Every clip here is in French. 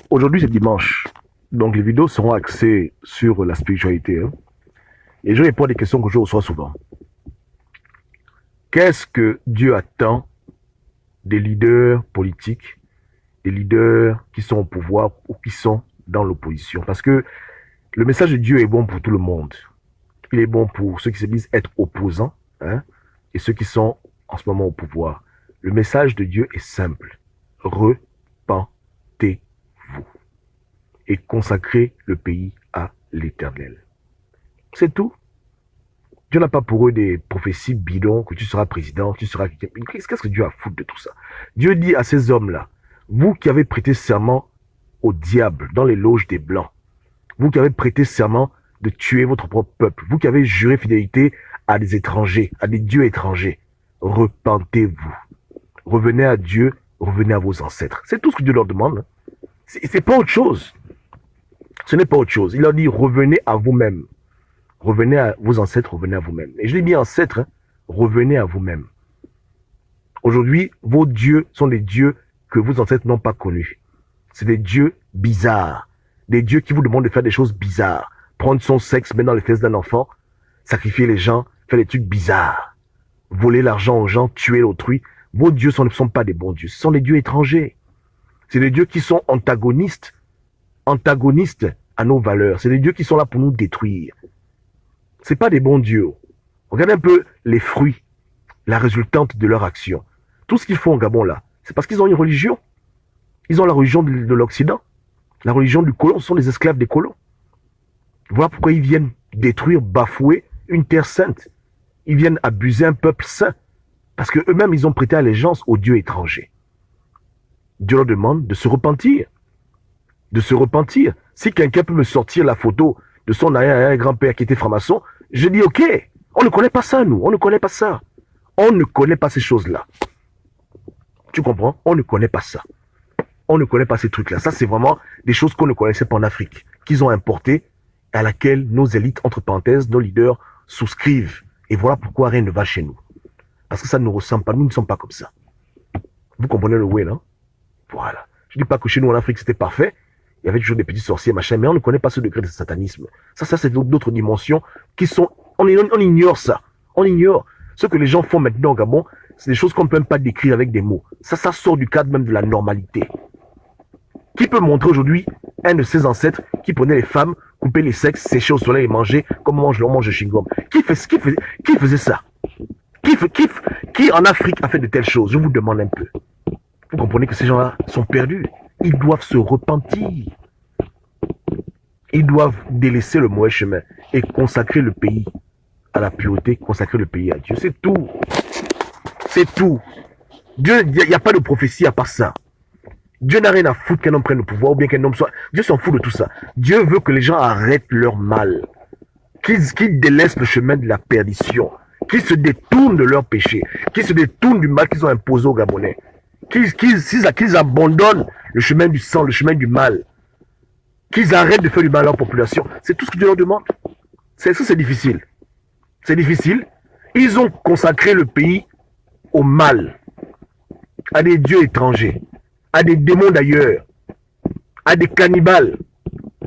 Aujourd'hui, c'est dimanche. Donc, les vidéos seront axées sur la spiritualité. Et je réponds à des questions que je reçois souvent. Qu'est-ce que Dieu attend des leaders politiques, des leaders qui sont au pouvoir ou qui sont dans l'opposition? Parce que le message de Dieu est bon pour tout le monde. Il est bon pour ceux qui se disent être opposants et ceux qui sont en ce moment au pouvoir. Le message de Dieu est simple. Repentez-vous et consacrez le pays à l'Éternel. C'est tout. Dieu n'a pas pour eux des prophéties bidons, que tu seras président, tu seras... Qu'est-ce que Dieu a à foutre de tout ça? Dieu dit à ces hommes-là, vous qui avez prêté serment au diable dans les loges des Blancs, vous qui avez prêté serment de tuer votre propre peuple, vous qui avez juré fidélité à des étrangers, à des dieux étrangers, repentez-vous. Revenez à Dieu, revenez à vos ancêtres. C'est tout ce que Dieu leur demande. C'est pas autre chose. Ce n'est pas autre chose. Il leur dit, revenez à vous-même. Revenez à vos ancêtres, revenez à vous-même. Et je l'ai mis ancêtres, revenez à vous-même. Aujourd'hui, vos dieux sont des dieux que vos ancêtres n'ont pas connus. C'est des dieux bizarres. Des dieux qui vous demandent de faire des choses bizarres. Prendre son sexe, mettre dans les fesses d'un enfant, sacrifier les gens, faire des trucs bizarres. Voler l'argent aux gens, tuer l'autrui. Vos dieux ne sont pas des bons dieux. Ce sont des dieux étrangers. C'est des dieux qui sont antagonistes à nos valeurs. C'est des dieux qui sont là pour nous détruire. C'est pas des bons dieux. Regardez un peu les fruits, la résultante de leur action. Tout ce qu'ils font au Gabon là, c'est parce qu'ils ont une religion. Ils ont la religion de l'Occident. La religion du colon, ce sont les esclaves des colons. Voilà pourquoi ils viennent détruire, bafouer une terre sainte. Ils viennent abuser un peuple saint. Parce qu'eux-mêmes, ils ont prêté allégeance aux dieux étrangers. Dieu leur demande de se repentir. De se repentir. Si quelqu'un peut me sortir la photo de son arrière-grand-père qui était franc-maçon, je dis ok, on ne connaît pas ça nous, on ne connaît pas ça. On ne connaît pas ces choses-là. Tu comprends? On ne connaît pas ça. On ne connaît pas ces trucs-là. Ça, c'est vraiment des choses qu'on ne connaissait pas en Afrique, qu'ils ont importées, à laquelle nos élites, entre parenthèses, nos leaders souscrivent. Et voilà pourquoi rien ne va chez nous. Parce que ça ne nous ressemble pas, nous ne sommes pas comme ça. Vous comprenez le way, non? Voilà. Je ne dis pas que chez nous en Afrique c'était parfait, il y avait toujours des petits sorciers, machin, mais on ne connaît pas ce degré de satanisme. Ça c'est d'autres dimensions qui sont... On ignore ça. On ignore. Ce que les gens font maintenant au Gabon, c'est des choses qu'on ne peut même pas décrire avec des mots. Ça sort du cadre même de la normalité. Qui peut montrer aujourd'hui un de ses ancêtres qui prenait les femmes, coupait les sexes, séchait au soleil et mangeait comme on mange le chewing-gum? Qui faisait ça? Qui en Afrique a fait de telles choses? Je vous demande un peu. Vous comprenez que ces gens-là sont perdus. Ils doivent se repentir. Ils doivent délaisser le mauvais chemin et consacrer le pays à la pureté, consacrer le pays à Dieu. C'est tout. C'est tout. Dieu, il n'y a pas de prophétie à part ça. Dieu n'a rien à foutre qu'un homme prenne le pouvoir ou bien qu'un homme soit... Dieu s'en fout de tout ça. Dieu veut que les gens arrêtent leur mal. Qu'ils délaissent le chemin de la perdition. Qu'ils se détournent de leur péché. Qu'ils se détournent du mal qu'ils ont imposé aux Gabonais. Qu'ils abandonnent le chemin du sang, le chemin du mal. Qu'ils arrêtent de faire du mal à leur population. C'est tout ce que Dieu leur demande. C'est difficile. C'est difficile. Ils ont consacré le pays au mal, à des dieux étrangers, à des démons d'ailleurs, à des cannibales,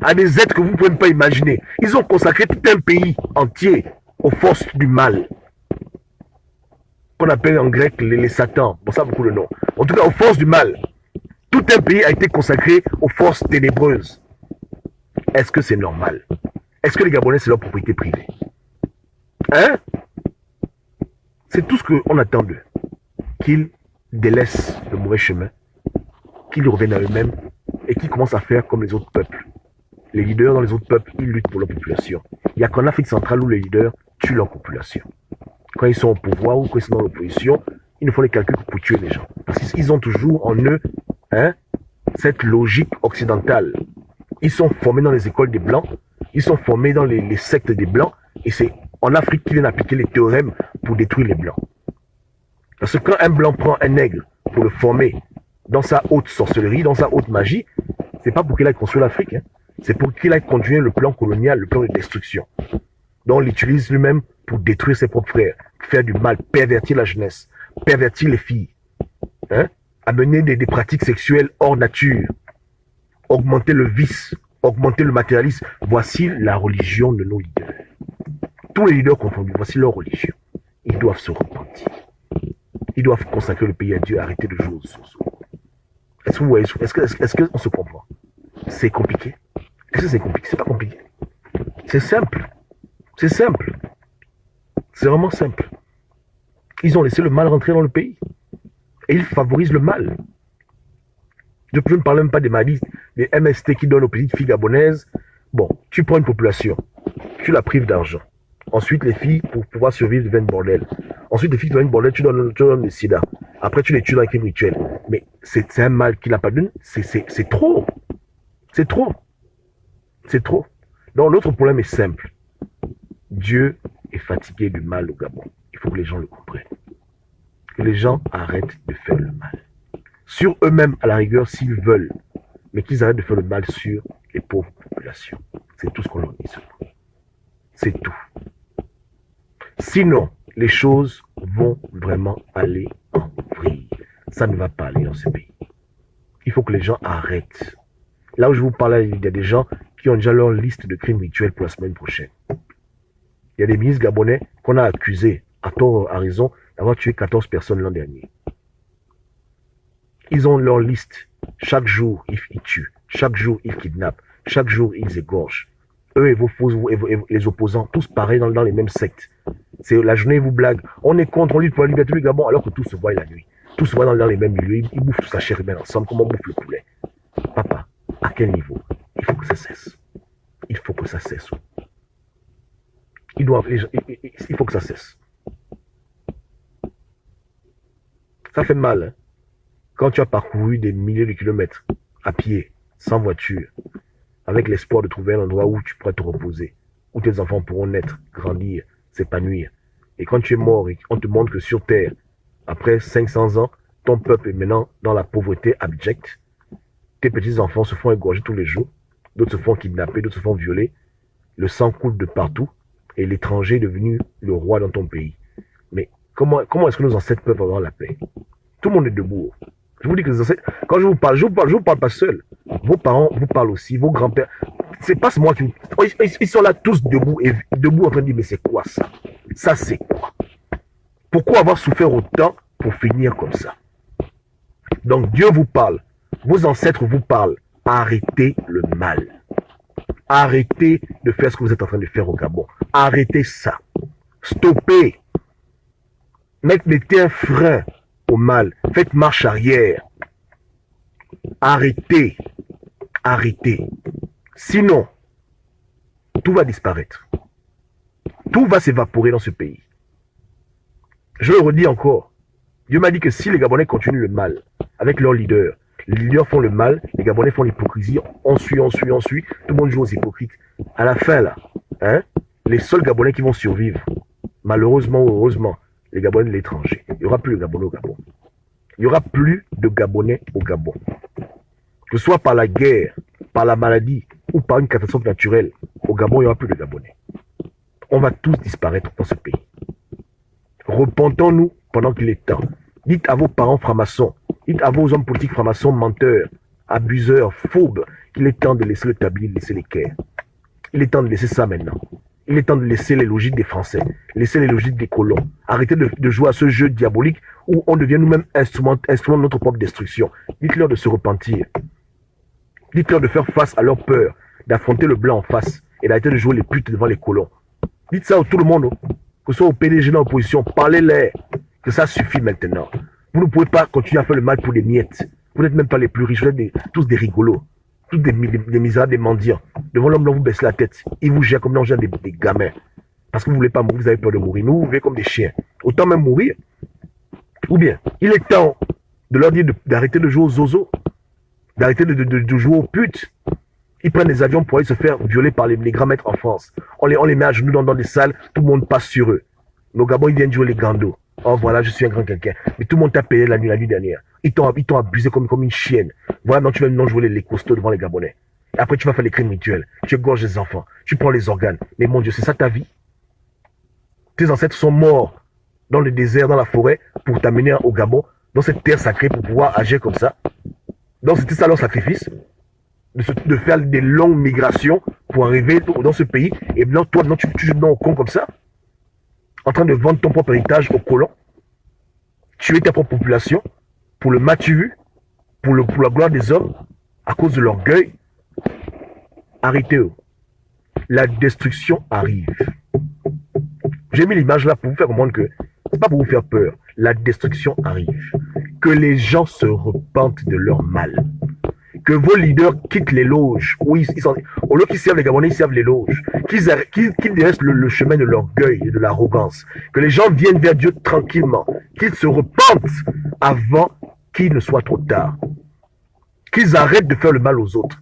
à des êtres que vous ne pouvez même pas imaginer. Ils ont consacré tout un pays entier aux forces du mal. Qu'on appelle en grec les satans. Bon, ça a beaucoup de noms. En tout cas, aux forces du mal. Tout un pays a été consacré aux forces ténébreuses. Est-ce que c'est normal? Est-ce que les Gabonais, c'est leur propriété privée? Hein? C'est tout ce qu'on attend d'eux. Qu'ils délaissent le mauvais chemin, qu'ils reviennent à eux-mêmes et qu'ils commencent à faire comme les autres peuples. Les leaders dans les autres peuples, ils luttent pour leur population. Il n'y a qu'en Afrique centrale où les leaders tuent leur population. Quand ils sont au pouvoir ou quand ils sont dans l'opposition, ils ne font les calculs que pour tuer les gens. Parce qu'ils ont toujours en eux cette logique occidentale. Ils sont formés dans les écoles des Blancs, ils sont formés dans les sectes des Blancs, et c'est en Afrique qu'ils viennent appliquer les théorèmes pour détruire les Blancs. Parce que quand un Blanc prend un nègre pour le former dans sa haute sorcellerie, dans sa haute magie, c'est pas pour qu'il aille construire l'Afrique, c'est pour qu'il aille continuer le plan colonial, le plan de destruction. Donc on l'utilise lui-même pour détruire ses propres frères, faire du mal, pervertir la jeunesse, pervertir les filles, amener des pratiques sexuelles hors nature, augmenter le vice, augmenter le matérialisme. Voici la religion de nos leaders. Tous les leaders confondus, voici leur religion. Ils doivent se repentir. Ils doivent consacrer le pays à Dieu, arrêter de jouer aux sources. Est-ce que vous voyez, est-ce qu'on se comprend? C'est compliqué? Est-ce que c'est compliqué? C'est pas compliqué. C'est simple. C'est simple. C'est vraiment simple. Ils ont laissé le mal rentrer dans le pays. Et ils favorisent le mal. Je ne parle même pas des maladies, des MST qui donnent aux petites filles gabonaises. Bon, tu prends une population, tu la prives d'argent. Ensuite, les filles, pour pouvoir survivre, deviennent bordel. Ensuite, les filles qui deviennent bordel, tu donnes le sida. Après, tu les tues dans les crimes rituels. Mais c'est un mal qui n'a pas de... C'est trop. C'est trop. C'est trop. Donc, l'autre problème est simple. Dieu est fatigué du mal au Gabon. Il faut que les gens le comprennent. Que les gens arrêtent de faire le mal. Sur eux-mêmes, à la rigueur, s'ils veulent. Mais qu'ils arrêtent de faire le mal sur les pauvres populations. C'est tout ce qu'on leur dit. C'est tout. Sinon, les choses vont vraiment aller en vrille. Ça ne va pas aller dans ce pays. Il faut que les gens arrêtent. Là où je vous parlais, il y a des gens qui ont déjà leur liste de crimes rituels pour la semaine prochaine. Il y a des ministres gabonais qu'on a accusés, à tort, à raison, d'avoir tué 14 personnes l'an dernier. Ils ont leur liste. Chaque jour, ils tuent. Chaque jour, ils kidnappent. Chaque jour, ils égorgent. Eux et les opposants, tous pareils dans les mêmes sectes. C'est la journée, ils vous blaguent. On est contre, on lutte pour la liberté du Gabon, alors que tout se voit la nuit. Tout se voit dans les mêmes milieux. Ils bouffent toute la chair humaine ensemble, comme on bouffe le poulet. Papa, à quel niveau? Il faut que ça cesse. Il faut que ça cesse. Il faut que ça cesse. Ça fait mal, hein? Quand tu as parcouru des milliers de kilomètres à pied, sans voiture, avec l'espoir de trouver un endroit où tu pourrais te reposer, où tes enfants pourront naître, grandir, s'épanouir. Et quand tu es mort et on te montre que sur Terre, après 500 ans, ton peuple est maintenant dans la pauvreté abjecte, tes petits-enfants se font égorger tous les jours, d'autres se font kidnapper, d'autres se font violer, le sang coule de partout, et l'étranger est devenu le roi dans ton pays. Mais comment est-ce que nos ancêtres peuvent avoir la paix? Tout le monde est debout. Je vous dis que les ancêtres, quand je vous parle pas seul. Vos parents vous parlent aussi, vos grands-pères. C'est pas moi qui... Ils sont là tous debout, et debout en train de dire, mais c'est quoi ça? Ça, c'est quoi? Pourquoi avoir souffert autant pour finir comme ça? Donc Dieu vous parle, vos ancêtres vous parlent. Arrêtez le mal. Arrêtez de faire ce que vous êtes en train de faire au Gabon. Arrêtez ça. Stoppez. Mettez un frein au mal. Faites marche arrière. Arrêtez. Arrêtez. Sinon, tout va disparaître. Tout va s'évaporer dans ce pays. Je le redis encore. Dieu m'a dit que si les Gabonais continuent le mal avec leurs leaders, les leaders font le mal, les Gabonais font l'hypocrisie, on suit, tout le monde joue aux hypocrites. À la fin, là, les seuls Gabonais qui vont survivre, malheureusement ou heureusement, les Gabonais de l'étranger. Il n'y aura plus de Gabonais au Gabon. Il n'y aura plus de Gabonais au Gabon. Que ce soit par la guerre, par la maladie ou par une catastrophe naturelle, au Gabon, il n'y aura plus de Gabonais. On va tous disparaître dans ce pays. Repentons-nous pendant qu'il est temps. Dites à vos parents francs-maçons, dites à vos hommes politiques francs-maçons, menteurs, abuseurs, phobes, qu'il est temps de laisser le tablier, de laisser les quais. Il est temps de laisser ça maintenant. Il est temps de laisser les logiques des Français, laisser les logiques des colons. Arrêtez de jouer à ce jeu diabolique où on devient nous-mêmes instrument de notre propre destruction. Dites-leur de se repentir. Dites-leur de faire face à leur peur, d'affronter le blanc en face et d'arrêter de jouer les putes devant les colons. Dites ça à tout le monde, que ce soit au PDG dans l'opposition, parlez-leur, que ça suffit maintenant. Vous ne pouvez pas continuer à faire le mal pour des miettes. Vous n'êtes même pas les plus riches, vous êtes tous des rigolos, tous des misérables, des mendiants. Devant l'homme blanc, vous baissez la tête. Il vous gère comme on gère des gamins. Parce que vous ne voulez pas mourir, vous avez peur de mourir. Nous, vous vivez comme des chiens. Autant même mourir. Ou bien, il est temps de leur dire d'arrêter de jouer aux zozos, d'arrêter de jouer aux putes. Ils prennent des avions pour aller se faire violer par les grands maîtres en France. On les met à genoux dans des salles, tout le monde passe sur eux. Nos Gabons, ils viennent jouer les gandos. Oh voilà, je suis un grand quelqu'un. Mais tout le monde t'a payé la nuit dernière. Ils t'ont abusé comme une chienne. Voilà, maintenant tu vas maintenant jouer les costauds devant les Gabonais. Et après tu vas faire les crimes rituels. Tu égorges les enfants. Tu prends les organes. Mais mon Dieu, c'est ça ta vie? Tes ancêtres sont morts dans le désert, dans la forêt, pour t'amener au Gabon, dans cette terre sacrée, pour pouvoir agir comme ça. Donc c'était ça leur sacrifice. de faire des longues migrations pour arriver dans ce pays. Et maintenant, toi, tu joues au con comme ça, en train de vendre ton propre héritage aux colons, tuer ta propre population pour le matu, pour la gloire des hommes, à cause de l'orgueil. Arrêtez-eux. La destruction arrive. J'ai mis l'image là pour vous faire comprendre que c'est pas pour vous faire peur. La destruction arrive. Que les gens se repentent de leur mal. Que vos leaders quittent les loges. Oui, au lieu qu'ils servent les Gabonais, ils servent les loges. Qu'ils délaissent le chemin de l'orgueil et de l'arrogance. Que les gens viennent vers Dieu tranquillement. Qu'ils se repentent avant qu'il ne soit trop tard. Qu'ils arrêtent de faire le mal aux autres.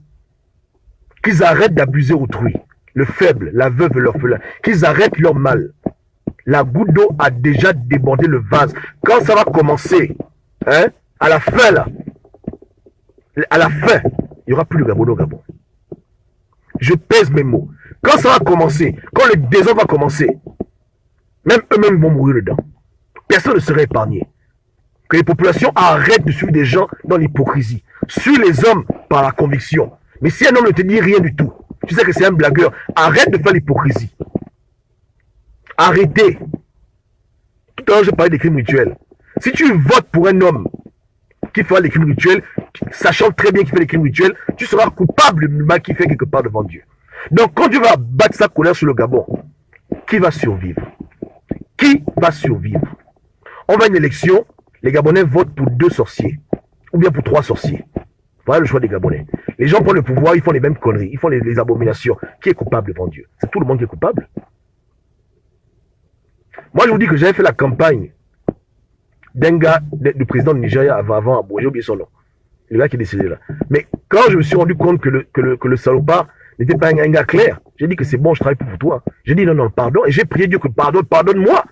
Qu'ils arrêtent d'abuser autrui. Le faible, la veuve, l'orphelin. Qu'ils arrêtent leur mal. La goutte d'eau a déjà débordé le vase. Quand ça va commencer, hein, à la fin là, il n'y aura plus de Gabon au Gabon. Je pèse mes mots. Quand ça va commencer, quand le désordre va commencer, même eux-mêmes vont mourir dedans. Personne ne sera épargné. Que les populations arrêtent de suivre des gens dans l'hypocrisie. Suis les hommes par la conviction. Mais si un homme ne te dit rien du tout, tu sais que c'est un blagueur, arrête de faire l'hypocrisie. Arrêtez. Tout à l'heure, je parlais des crimes rituels. Si tu votes pour un homme qui fera des crimes rituels, sachant très bien qu'il fait des crimes rituels, tu seras coupable du mal qu'il fait quelque part devant Dieu. Donc, quand Dieu va battre sa colère sur le Gabon, qui va survivre? Qui va survivre? On va à une élection, les Gabonais votent pour 2 sorciers, ou bien pour 3 sorciers. Voilà le choix des Gabonais. Les gens prennent le pouvoir, ils font les mêmes conneries, ils font les abominations. Qui est coupable devant Dieu? C'est tout le monde qui est coupable. Moi, je vous dis que j'avais fait la campagne d'un gars, du président du Nigeria avant, j'ai oublié son nom. Le gars qui est décédé là. Mais quand je me suis rendu compte que le salopard n'était pas un gars clair, j'ai dit que c'est bon, je travaille pour toi. J'ai dit non, pardon. Et j'ai prié Dieu que pardonne-moi.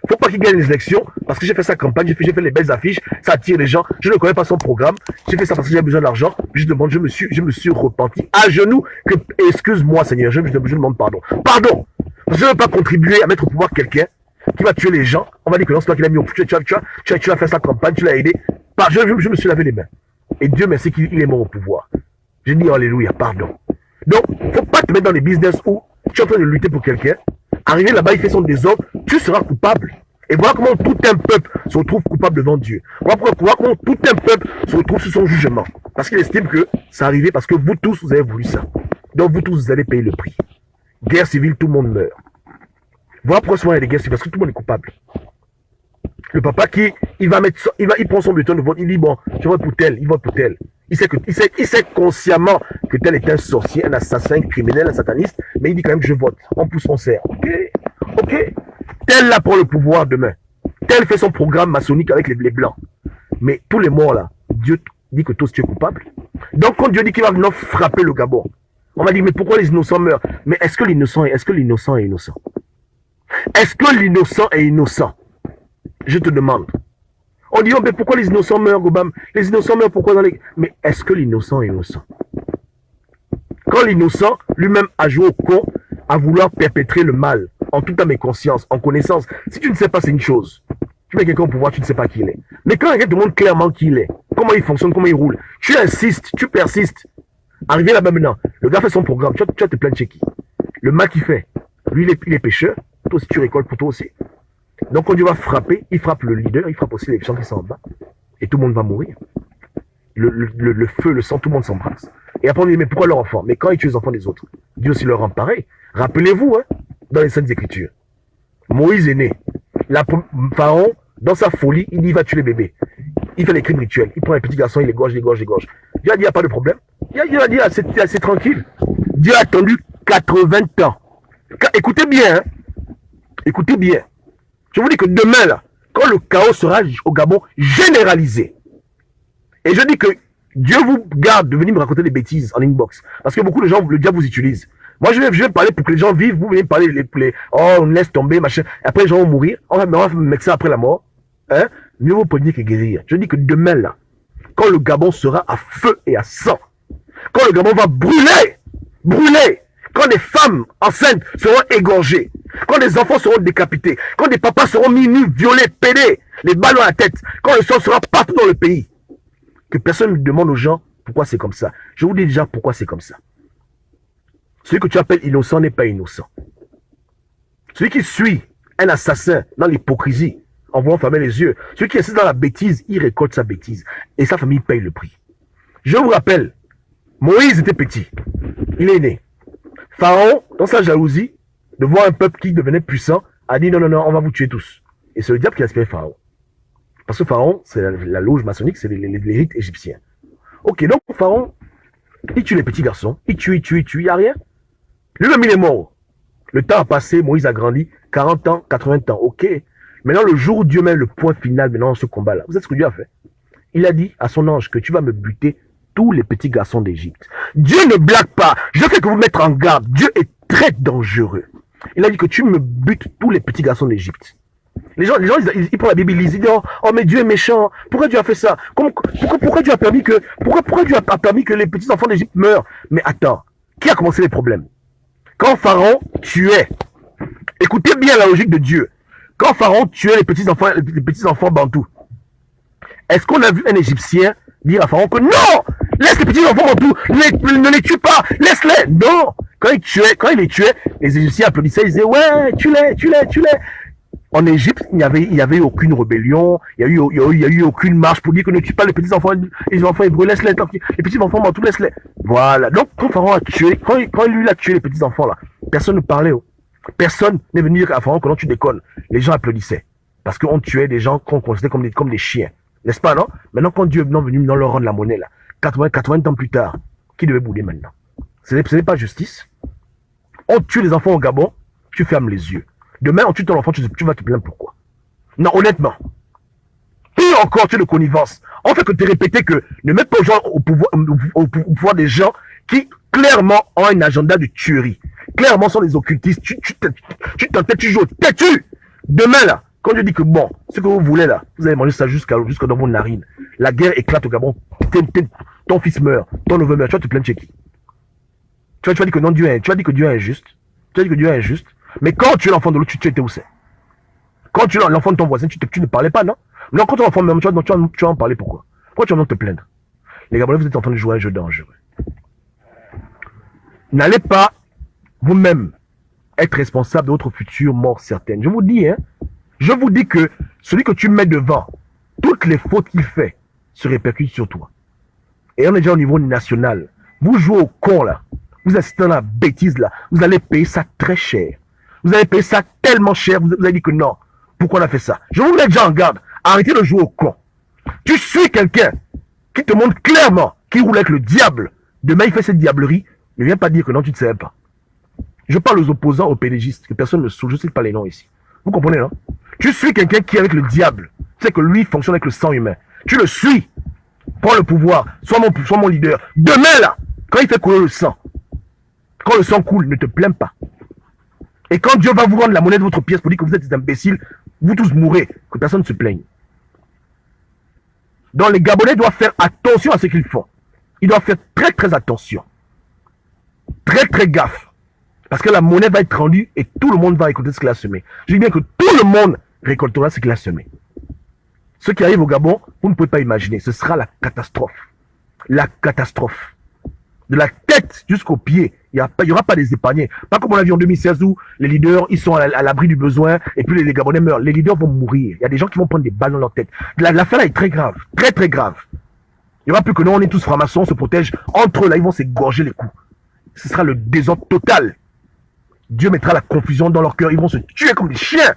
Faut pas qu'il gagne les élections, parce que j'ai fait sa campagne, j'ai fait les belles affiches, ça attire les gens, je ne connais pas son programme, j'ai fait ça parce que j'ai besoin d'argent, je me suis repenti à genoux, que excuse-moi Seigneur, je demande pardon. Pardon! Parce que je ne veux pas contribuer à mettre au pouvoir quelqu'un qui va tuer les gens, on va dire que non, c'est toi qui l'as mis au pouvoir, tu as fait sa campagne, tu l'as aidé, je me suis lavé les mains. Et Dieu merci qu'il est mort au pouvoir. J'ai dit alléluia, pardon. Donc, faut pas te mettre dans les business où tu es en train de lutter pour quelqu'un, arriver là-bas, il fait son désordre, tu seras coupable. Et voilà comment tout un peuple se retrouve coupable devant Dieu. Voilà comment tout un peuple se retrouve sous son jugement. Parce qu'il estime que ça arrivait parce que vous tous, vous avez voulu ça. Donc vous tous, vous allez payer le prix. Guerre civile, tout le monde meurt. Voilà pourquoi souvent il y a des guerres civiles, parce que tout le monde est coupable. Le papa il prend son bulletin de vote, il dit bon, je vote pour tel, il vote pour tel. Il sait consciemment que tel est un sorcier, un assassin, un criminel, un sataniste, mais il dit quand même je vote. On pousse, on serre. Ok. Tel là prend le pouvoir demain. Tel fait son programme maçonnique avec les blancs. Mais tous les morts là, Dieu dit que tous tu es coupable. Donc quand Dieu dit qu'il va venir frapper le Gabon, on va dire mais pourquoi les innocents meurent? Mais est-ce que l'innocent est innocent? Est-ce que l'innocent est innocent? Je te demande. On dit, oh, mais pourquoi les innocents meurent, Gobam? Les innocents meurent, pourquoi dans les... Mais est-ce que l'innocent est innocent? Quand l'innocent, lui-même, a joué au con, à vouloir perpétrer le mal, en toute âme et conscience, en connaissance, si tu ne sais pas, c'est une chose. Tu mets quelqu'un au pouvoir, tu ne sais pas qui il est. Mais quand quelqu'un te montre clairement qui il est, comment il fonctionne, comment il roule, tu insistes, tu persistes. Arrivé là-bas maintenant, le gars fait son programme, tu vas te plaindre chez qui? Le mal qu'il fait, lui, il est pêcheur, toi aussi tu récoltes pour toi aussi. Donc quand Dieu va frapper, il frappe le leader, il frappe aussi les gens qui sont en bas. Et tout le monde va mourir. Le feu, le sang, tout le monde s'embrasse. Et après on dit, mais pourquoi leur enfant? Mais quand ils tuent les enfants des autres, Dieu aussi leur rend pareil. Rappelez-vous, hein, dans les Saintes Écritures, Moïse est né. Pharaon, dans sa folie, il dit, il va tuer les bébés. Il fait les crimes rituels. Il prend un petit garçon, il égorge. Dieu a dit, il n'y a pas de problème. Dieu a dit, c'est tranquille. Dieu a attendu 80 ans. Écoutez bien, hein. Écoutez bien. Je vous dis que demain, là, quand le chaos sera au Gabon généralisé, et je dis que Dieu vous garde de venir me raconter des bêtises en inbox, parce que beaucoup de gens, le diable vous utilise. Moi, je vais parler pour que les gens vivent, vous venez me parler, oh, on laisse tomber, machin, après les gens vont mourir, on va mettre ça après la mort, hein, mieux vaut prévenir que guérir. Je dis que demain, là, quand le Gabon sera à feu et à sang, quand le Gabon va brûler, quand des femmes enceintes seront égorgées, quand des enfants seront décapités, quand des papas seront mis nus, violés, pédés, les balles à la tête, quand le sang sera partout dans le pays, que personne ne demande aux gens pourquoi c'est comme ça. Je vous dis déjà pourquoi c'est comme ça. Celui que tu appelles innocent n'est pas innocent. Celui qui suit un assassin dans l'hypocrisie, en voulant fermer les yeux, celui qui est dans la bêtise, il récolte sa bêtise. Et sa famille paye le prix. Je vous rappelle, Moïse était petit. Il est né. Pharaon, dans sa jalousie, de voir un peuple qui devenait puissant, a dit non, non, non, on va vous tuer tous. Et c'est le diable qui a inspiré Pharaon. Parce que Pharaon, c'est la loge maçonnique, c'est les rites égyptiens. Ok, donc Pharaon, il tue les petits garçons, il tue, il n'y a rien. Lui-même, il est mort. Le temps a passé, Moïse a grandi, 40 ans, 80 ans, ok. Maintenant, le jour où Dieu met le point final maintenant dans ce combat-là, vous savez ce que Dieu a fait? Il a dit à son ange que tu vas me buter tous les petits garçons d'Égypte. Dieu ne blague pas. Je veux que vous mettre en garde. Dieu est très dangereux. Il a dit que tu me butes tous les petits garçons d'Égypte. Les gens ils prennent la Bible, ils disent oh mais Dieu est méchant. Pourquoi Dieu a fait ça? Pourquoi Dieu a permis que les petits enfants d'Égypte meurent? Mais attends, qui a commencé les problèmes? Quand Pharaon tuait, écoutez bien la logique de Dieu. Quand Pharaon tuait les petits enfants bantous, est-ce qu'on a vu un Égyptien dire à Pharaon que non, laisse les petits enfants bantous, ne les tue pas, laisse-les? Non. Quand il les tuait, les Égyptiens applaudissaient, ils disaient ouais, tue-les. En Égypte, il n'y avait aucune rébellion, il n'y a eu aucune marche pour dire que ne tue pas les petits enfants hébreux, laisse-les, les petits enfants bantous, laisse-les. Voilà. Donc, quand Pharaon a tué, quand lui a tué les petits enfants là, personne ne parlait. Personne n'est venu dire à Pharaon que non, tu déconnes. Les gens applaudissaient. Parce qu'on tuait des gens qu'on considérait comme des chiens. N'est-ce pas, non? Maintenant, quand Dieu est venu leur rendre la monnaie, là, 80 ans plus tard, qui devait bouder maintenant? Ce n'est pas justice. On tue les enfants au Gabon, tu fermes les yeux. Demain, on tue ton enfant, tu vas te plaindre pourquoi? Non, honnêtement. Pire encore, tu es de connivence. On fait que te répéter que ne mets pas aux gens au pouvoir des gens qui, clairement, ont un agenda de tuerie. Clairement, sont des occultistes. Tu t'entêtes, tu joues au têtu. Demain, là, quand je dis que bon, ce que vous voulez, là, vous allez manger ça jusqu'à dans vos narines. La guerre éclate au Gabon. Ton fils meurt, ton neveu meurt. Tu vas te plaindre chez qui? Tu vas dire que non, tu vas dire que Dieu est injuste. Tu vas dire que Dieu est injuste. Mais quand tu es l'enfant de l'autre, tu étais où c'est? Quand tu es l'enfant de ton voisin, tu ne parlais pas, non? Non, quand tu es l'enfant de même, tu vas en parler, pourquoi? Pourquoi tu vas te plaindre? Les Gabonais, vous êtes en train de jouer un jeu dangereux. N'allez pas vous-même être responsable de votre future mort certaine. Je vous dis que celui que tu mets devant, toutes les fautes qu'il fait se répercutent sur toi. Et on est déjà au niveau national. Vous jouez au con, là. Vous assistez à la bêtise, là. Vous allez payer ça très cher. Vous allez payer ça tellement cher, vous allez dire que non. Pourquoi on a fait ça? Je vous mets déjà en garde. Arrêtez de jouer au con. Tu suis quelqu'un qui te montre clairement qu'il roule avec le diable. Demain, il fait cette diablerie. Ne viens pas dire que non, tu ne sais pas. Je parle aux opposants, aux pédégistes, que personne ne saute. Je ne sais pas les noms ici. Vous comprenez, non? Tu suis quelqu'un qui est avec le diable. Tu sais que lui fonctionne avec le sang humain. Tu le suis. Prends le pouvoir. Sois mon leader. Demain, là, quand il fait couler le sang, quand le sang coule, ne te plains pas. Et quand Dieu va vous rendre la monnaie de votre pièce pour dire que vous êtes des imbéciles, vous tous mourrez, que personne ne se plaigne. Donc les Gabonais doivent faire attention à ce qu'ils font. Ils doivent faire très très attention. Très très gaffe. Parce que la monnaie va être rendue et tout le monde va récolter ce qu'il a semé. Je dis bien que tout le monde récoltera ce qu'il a semé. Ce qui arrive au Gabon, vous ne pouvez pas imaginer. Ce sera la catastrophe. La catastrophe. De la tête jusqu'aux pieds. Il n'y aura pas des épargnés. Pas comme on a vu en 2016 où les leaders, ils sont à l'abri du besoin et puis les Gabonais meurent. Les leaders vont mourir. Il y a des gens qui vont prendre des balles dans leur tête. L'affaire là est très grave. Très très grave. Il n'y aura plus que nous, on est tous francs-maçons, on se protège. Entre eux là, ils vont s'égorger les coups. Ce sera le désordre total. Dieu mettra la confusion dans leur cœur. Ils vont se tuer comme des chiens.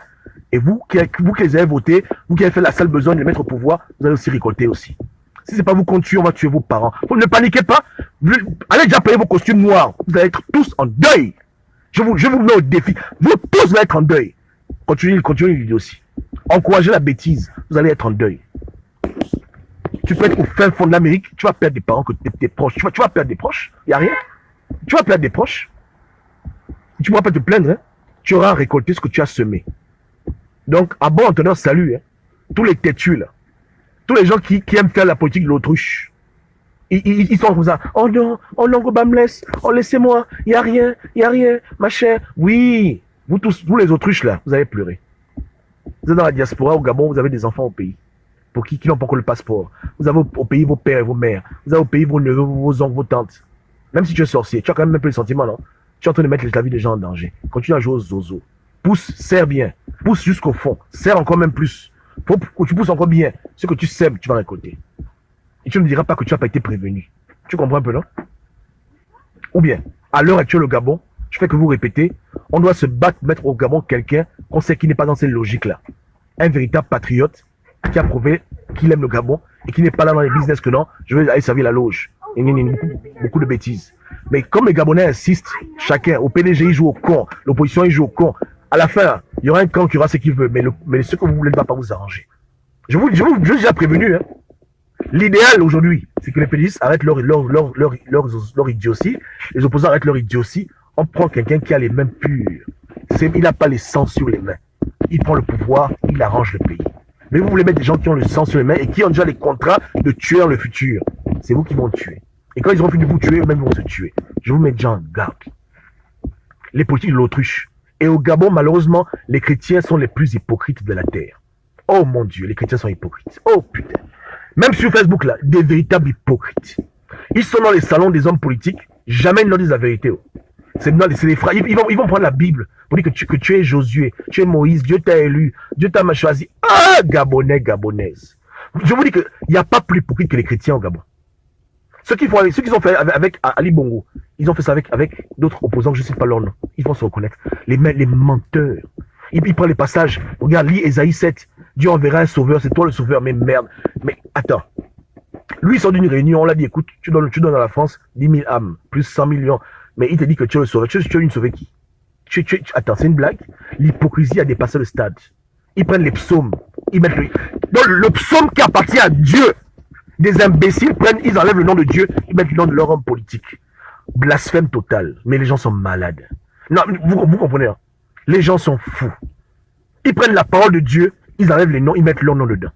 Et vous qui les avez votés, vous qui avez fait la sale besogne de les mettre au pouvoir, vous allez aussi récolter aussi. Si c'est pas vous qu'on tue, on va tuer vos parents. Vous ne paniquez pas. Allez déjà payer vos costumes noirs. Vous allez être tous en deuil. Je vous mets au défi. Vous tous allez être en deuil. Continuez l'idée aussi. Encouragez la bêtise. Vous allez être en deuil. Tu peux être au fin fond de l'Amérique. Tu vas perdre des parents, que tes proches. Tu vas perdre des proches. Il n'y a rien. Tu vas perdre des proches. Tu ne pourras pas te plaindre. Hein. Tu auras récolté ce que tu as semé. Donc, à bon entendeur, salut. Hein. Tous les têtus là. Tous les gens qui aiment faire la politique de l'autruche. Ils sont comme ça. Oh non, on me laisse. Oh, laissez-moi. Il n'y a rien, ma chère. Oui. Vous tous les autruches là, vous allez pleurer. Vous êtes dans la diaspora au Gabon, vous avez des enfants au pays. pour qui n'ont pas encore le passeport. Vous avez au pays vos pères et vos mères. Vous avez au pays vos neveux, vos oncles, vos tantes. Même si tu es sorcier, tu as quand même un peu le sentiment, non? Tu es en train de mettre la vie des gens en danger. Continue à jouer aux zozo. Pousse, serre bien. Pousse jusqu'au fond. Serre encore même plus. Faut que tu pousses encore bien. Ce que tu sèmes, tu vas récolter. Et tu ne me diras pas que tu n'as pas été prévenu. Tu comprends un peu, non? Ou bien, à l'heure actuelle au Gabon, je fais que vous répétez, on doit se battre, mettre au Gabon quelqu'un qu'on sait qui n'est pas dans cette logique-là. Un véritable patriote qui a prouvé qu'il aime le Gabon et qui n'est pas là dans les business que non, je vais aller servir la loge. Beaucoup de bêtises. Mais comme les Gabonais insistent, chacun, au PDG, il joue au con, l'opposition, il joue au con. À la fin, il y aura un camp qui aura ce qu'il veut, mais ce que vous voulez ne va pas vous arranger. Je vous déjà prévenu, hein. L'idéal aujourd'hui, c'est que les PDG arrêtent leur idiotie, les opposants arrêtent leur idiotie. On prend quelqu'un qui a les mains pures. Il n'a pas les sangs sur les mains. Il prend le pouvoir, il arrange le pays. Mais vous voulez mettre des gens qui ont le sang sur les mains et qui ont déjà les contrats de tuer dans le futur. C'est vous qui vont tuer. Et quand ils auront fini de vous tuer, eux-mêmes vont se tuer. Je vous mets déjà en garde. Les politiques de l'autruche. Et au Gabon, malheureusement, les chrétiens sont les plus hypocrites de la terre. Oh mon Dieu, les chrétiens sont hypocrites. Oh putain. Même sur Facebook, là, des véritables hypocrites. Ils sont dans les salons des hommes politiques, jamais ils ne leur disent la vérité. Oh. C'est des frères. Ils vont prendre la Bible pour dire que tu es Josué, tu es Moïse, Dieu t'a élu, Dieu t'a choisi. Ah, Gabonais, Gabonaise. Je vous dis qu'il n'y a pas plus hypocrite que les chrétiens au Gabon. Ceux qu'ils ont fait avec Ali Bongo, ils ont fait ça avec d'autres opposants, je ne sais pas leur nom. Ils vont se reconnaître. Les menteurs. Ils prennent les passages. Regarde, lis Ésaïe 7. Dieu enverra un sauveur, c'est toi le sauveur. Mais merde. Mais attends. Lui, il sort d'une réunion, on l'a dit, écoute, tu donnes à la France 10 000 âmes, plus 100 millions. Mais il te dit que tu es le sauveur. Tu es une sauver qui? Attends, c'est une blague. L'hypocrisie a dépassé le stade. Ils prennent les psaumes. Ils mettent donc le psaume qui appartient à Dieu. Des imbéciles ils enlèvent le nom de Dieu, ils mettent le nom de leur homme politique. Blasphème total. Mais les gens sont malades. Non, vous comprenez, hein? Les gens sont fous. Ils prennent la parole de Dieu, ils enlèvent les noms, ils mettent leur nom dedans.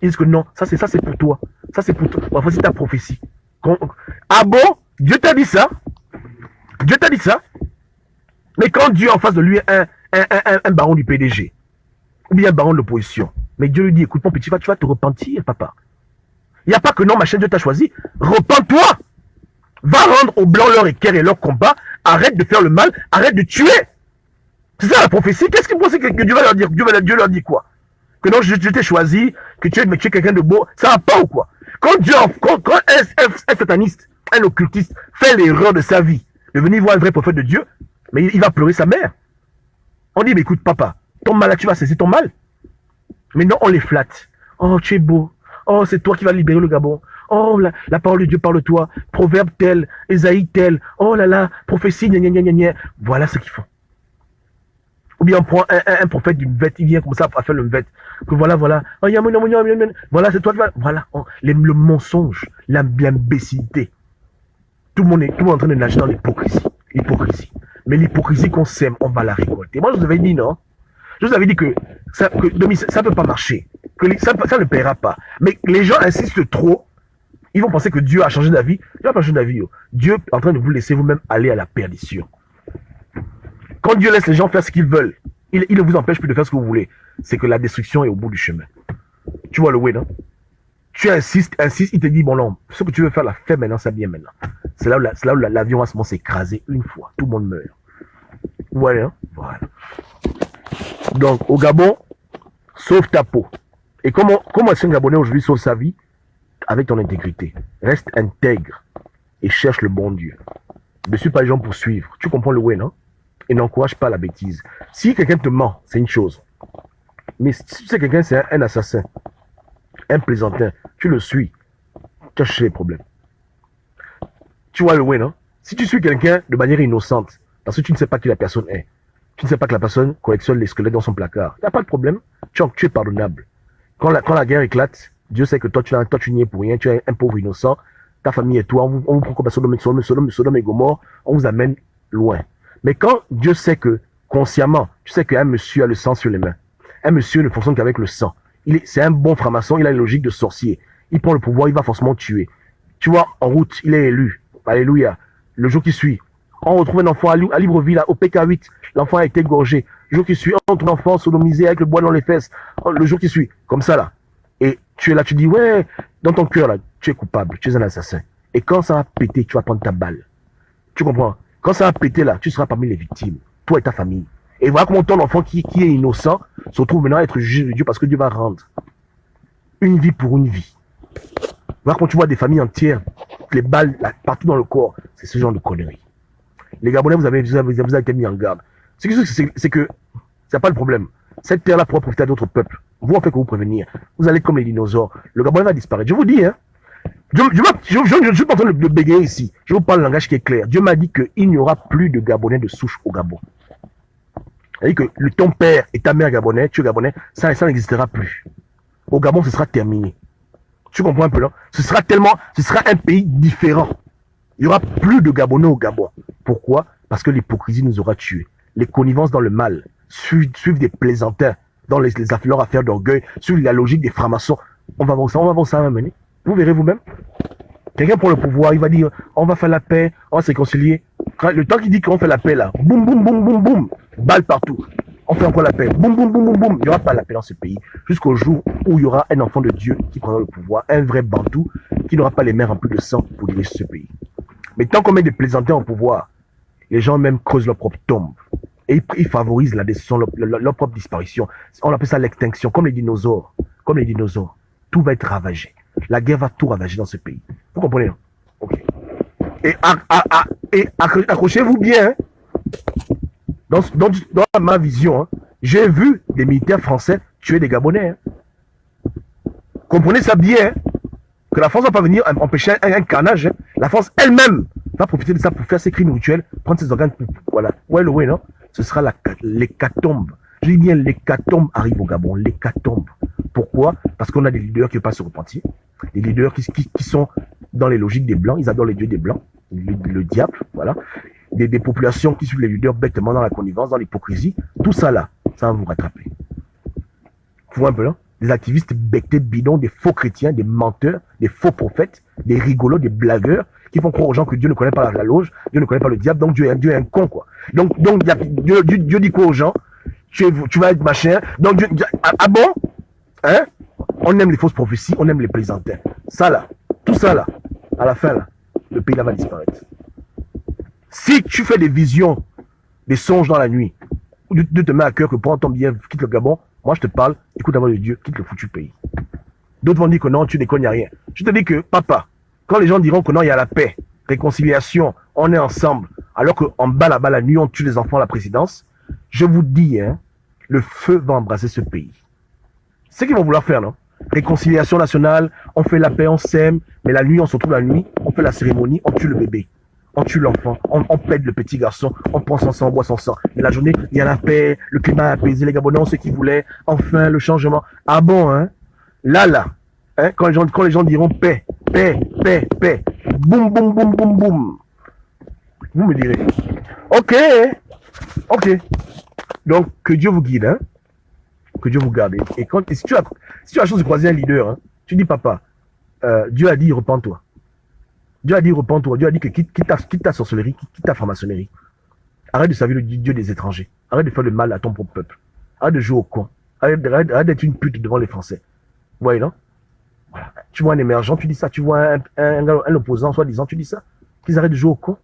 Ils disent que non, ça c'est pour toi. Ça c'est pour toi. Enfin, c'est ta prophétie. Ah bon? Dieu t'a dit ça? Dieu t'a dit ça? Mais quand Dieu en face de lui un baron du PDG, ou bien un baron de l'opposition, mais Dieu lui dit, écoute mon petit, tu vas te repentir, papa. Il n'y a pas que non, ma chaîne, Dieu t'a choisi. Repends-toi. Va rendre aux blancs leur équerre et leur combat. Arrête de faire le mal. Arrête de tuer. C'est ça la prophétie. Qu'est-ce qu'ils pensent que Dieu va leur dire? Dieu leur dit quoi? Que non, je t'ai choisi, que tu es quelqu'un de beau. Ça va pas ou quoi? Quand un sataniste, un occultiste fait l'erreur de sa vie de venir voir un vrai prophète de Dieu, mais il va pleurer sa mère. On dit, mais écoute, papa, ton mal là, tu vas cesser ton mal. Mais non, on les flatte. Oh, tu es beau. Oh, c'est toi qui vas libérer le Gabon. Oh, la parole de Dieu parle-toi. Proverbe tel, Ésaïe tel. Oh là là, prophétie, gna gna gna gna gna. Voilà ce qu'ils font. Ou bien on prend un prophète d'une vête, il vient comme ça à faire le vête. Que voilà. Oh, voilà, c'est toi qui vas. Voilà. Oh, le mensonge, l'imbécilité. Tout le monde est en train de nager dans l'hypocrisie. Mais l'hypocrisie qu'on sème, on va la récolter. Moi, je vous avais dit, non? Je vous avais dit que ça ne peut pas marcher. Ça ne paiera pas. Mais les gens insistent trop. Ils vont penser que Dieu a changé d'avis. Dieu n'a pas changé d'avis. Dieu est en train de vous laisser vous-même aller à la perdition. Quand Dieu laisse les gens faire ce qu'ils veulent, il ne vous empêche plus de faire ce que vous voulez. C'est que la destruction est au bout du chemin. Tu vois le way, non? Tu insistes, il te dit, bon non, ce que tu veux faire, la fais maintenant, ça vient maintenant. C'est là où l'avion va se s'écraser une fois. Tout le monde meurt. Voilà, hein? Voilà. Donc, au Gabon, sauve ta peau. Et comment est-ce qu'un Gabonais aujourd'hui sauve sa vie? Avec ton intégrité. Reste intègre et cherche le bon Dieu. Ne suis pas les gens pour suivre. Tu comprends le way, non? Et n'encourage pas la bêtise. Si quelqu'un te ment, c'est une chose. Mais si tu sais quelqu'un, c'est un assassin, un plaisantin, tu le suis, tu as cherché les problèmes. Tu vois le way, non? Si tu suis quelqu'un de manière innocente, parce que tu ne sais pas qui la personne est, tu ne sais pas que la personne collectionne les squelettes dans son placard, il n'y a pas de problème. Tu es pardonnable. Quand la guerre éclate, Dieu sait que toi tu n'y es pour rien, tu es un pauvre innocent, ta famille et toi, on vous prend comme Sodome et Gomorrhe, on vous amène loin. Mais quand Dieu sait que, consciemment, tu sais qu'un monsieur a le sang sur les mains, un monsieur ne fonctionne qu'avec le sang, c'est un bon franc-maçon, il a une logique de sorcier, il prend le pouvoir, il va forcément tuer. Tu vois, en route, il est élu, alléluia, le jour qui suit, on retrouve un enfant à Libreville, au PK8, l'enfant a été égorgé, le jour qui suit, on retrouve un enfant sodomisé avec le bois dans les fesses, le jour qui suit, comme ça là. Et Tu es là, tu dis, ouais, dans ton cœur, là, tu es coupable, tu es un assassin. Et quand ça va péter, tu vas prendre ta balle. Tu comprends? Quand ça va péter, là, tu seras parmi les victimes, toi et ta famille. Et voilà comment ton enfant qui est innocent se retrouve maintenant à être jugé de Dieu parce que Dieu va rendre une vie pour une vie. Voilà quand tu vois des familles entières, les balles là, partout dans le corps, c'est ce genre de conneries. Les Gabonais, vous avez été mis en garde. C'est que c'est pas le problème. Cette terre-là pourra profiter à d'autres peuples. Vous, en fait, que vous prévenir. Vous allez être comme les dinosaures. Le Gabonais va disparaître. Je vous dis, hein. Je ne suis pas en train de bégayer ici. Je vous parle le langage qui est clair. Dieu m'a dit qu'il n'y aura plus de Gabonais de souche au Gabon. C'est-à-dire que ton père et ta mère Gabonais, tu es Gabonais, ça n'existera plus. Au Gabon, ce sera terminé. Tu comprends un peu là? Ce sera un pays différent. Il n'y aura plus de Gabonais au Gabon. Pourquoi? Parce que l'hypocrisie nous aura tués. Les connivences dans le mal, suivent des plaisantins dans leurs affaires d'orgueil, suivent la logique des francs-maçons. On va voir ça va mener. Vous verrez vous-même. Quelqu'un pour le pouvoir, il va dire, on va faire la paix, on va se réconcilier. Le temps qu'il dit qu'on fait la paix là, boum, boum, boum, boum, boum, balle partout. On fait encore la paix, boum, boum, boum, boum, boum. Il n'y aura pas la paix dans ce pays. Jusqu'au jour où il y aura un enfant de Dieu qui prendra le pouvoir, un vrai bantou, qui n'aura pas les mains remplies de sang pour diriger ce pays. Mais tant qu'on met des plaisantins au pouvoir, les gens même creusent leur propre tombe. Et ils favorisent la destruction, leur propre disparition. On appelle ça l'extinction, comme les dinosaures. Comme les dinosaures. Tout va être ravagé. La guerre va tout ravager dans ce pays. Vous comprenez, non? Ok. Et accrochez-vous bien. Hein. Dans ma vision, hein, j'ai vu des militaires français tuer des Gabonais. Hein. Comprenez ça bien. Hein, que la France ne va pas venir empêcher un carnage. Hein. La France elle-même va profiter de ça pour faire ses crimes rituels, prendre ses organes. Voilà. Ouais, non? Ce sera l'hécatombe. Je dis bien l'hécatombe arrive au Gabon. L'hécatombe. Pourquoi? Parce qu'on a des leaders qui ne veulent pas se repentir. Des leaders qui sont dans les logiques des Blancs. Ils adorent les dieux des Blancs. Le diable, voilà. Des populations qui suivent les leaders bêtement dans la connivence, dans l'hypocrisie. Tout ça là, ça va vous rattraper. Vous voyez un peu là? Des activistes bectés bidons, des faux chrétiens, des menteurs, des faux prophètes, des rigolos, des blagueurs, qui font croire aux gens que Dieu ne connaît pas la loge, Dieu ne connaît pas le diable, donc Dieu est un con, quoi. Donc Dieu dit quoi aux gens? Tu vas être machin. Donc Dieu, ah bon? Hein? On aime les fausses prophéties, on aime les plaisantins. Ça là, tout ça là, à la fin là, le pays là va disparaître. Si tu fais des visions, des songes dans la nuit, Dieu te met à cœur que prends ton bien, quitte le Gabon, moi je te parle, écoute la voix de Dieu, quitte le foutu pays. D'autres vont dire que non, tu déconnes, il n'y a rien. Je te dis que, papa, quand les gens diront que non, il y a la paix, réconciliation, on est ensemble, alors qu'en bas là-bas la nuit, on tue les enfants à la présidence, je vous dis, hein, le feu va embraser ce pays. C'est ce qu'ils vont vouloir faire, non? Réconciliation nationale, on fait la paix, on s'aime, mais la nuit, on se retrouve la nuit, on fait la cérémonie, on tue le bébé, on tue l'enfant, on pète le petit garçon, on prend son sang, on boit son sang. Mais la journée, il y a la paix, le climat apaisé, les Gabonais ont ce qu'ils voulaient, enfin le changement. Ah bon, hein? Là, hein, quand les gens diront paix, paix, paix, paix, boum, boum, boum, boum, boum, vous me direz, ok, donc que Dieu vous guide, hein? Que Dieu vous garde. Et si tu as la chance de croiser un leader, hein, tu dis, papa, Dieu a dit, repens-toi. Dieu a dit, repens-toi. Dieu a dit que quitte ta sorcellerie, quitte ta franc-maçonnerie. Arrête de servir le Dieu des étrangers. Arrête de faire le mal à ton propre peuple. Arrête de jouer au con. Arrête d'être une pute devant les Français. Vous voyez, non? Voilà. Tu vois un émergent, tu dis ça. Tu vois un opposant, soi-disant, tu dis ça. Qu'ils arrêtent de jouer au con.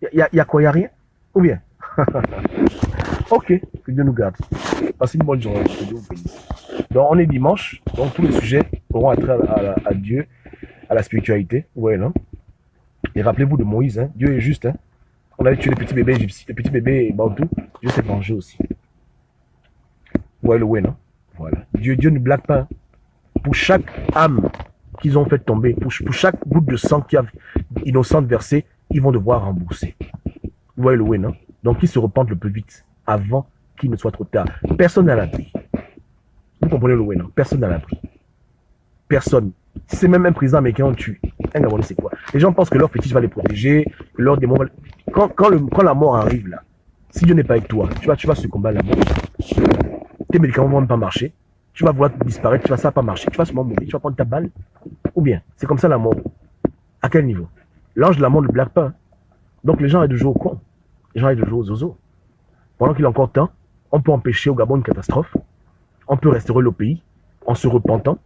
Il y a quoi? Il n'y a rien? Ou bien? Ok, que Dieu nous garde. Passez une bonne journée. Que Dieu vous bénisse. Donc, on est dimanche. Donc, tous les sujets auront attrait à Dieu, à la spiritualité. Ouais, non? Et rappelez-vous de Moïse. Hein? Dieu est juste. Hein? On avait tué les petits bébés égyptiens, les petits bébés bantou. Dieu s'est vengé aussi. Ouais, le ouais, non? Voilà. Dieu ne blague pas. Hein? Pour chaque âme qu'ils ont fait tomber, pour chaque goutte de sang qui a innocente versée, ils vont devoir rembourser. Vous voyez le ouais, non? Donc, ils se repentent le plus vite, avant qu'il ne soit trop tard. Personne n'a l'abri. Vous comprenez le ouais, non? Personne n'a l'abri. Personne. Si c'est même un président américain, on tue. Un Gabonais, c'est quoi? Les gens pensent que leur fétiche va les protéger, que leur démon va... Quand la mort arrive, là, si Dieu n'est pas avec toi, tu vas succomber à la mort. Tes médicaments vont même pas marcher. Tu vas vouloir disparaître, ça va pas marcher. Tu vas seulement mourir, tu vas prendre ta balle. Ou bien, c'est comme ça la mort. À quel niveau? L'ange de la mort ne blague pas. Hein? Donc les gens arrêtent de jouer au con. Les gens arrêtent de jouer aux zozo. Pendant qu'il est encore temps, on peut empêcher au Gabon une catastrophe. On peut restaurer le pays en se repentant.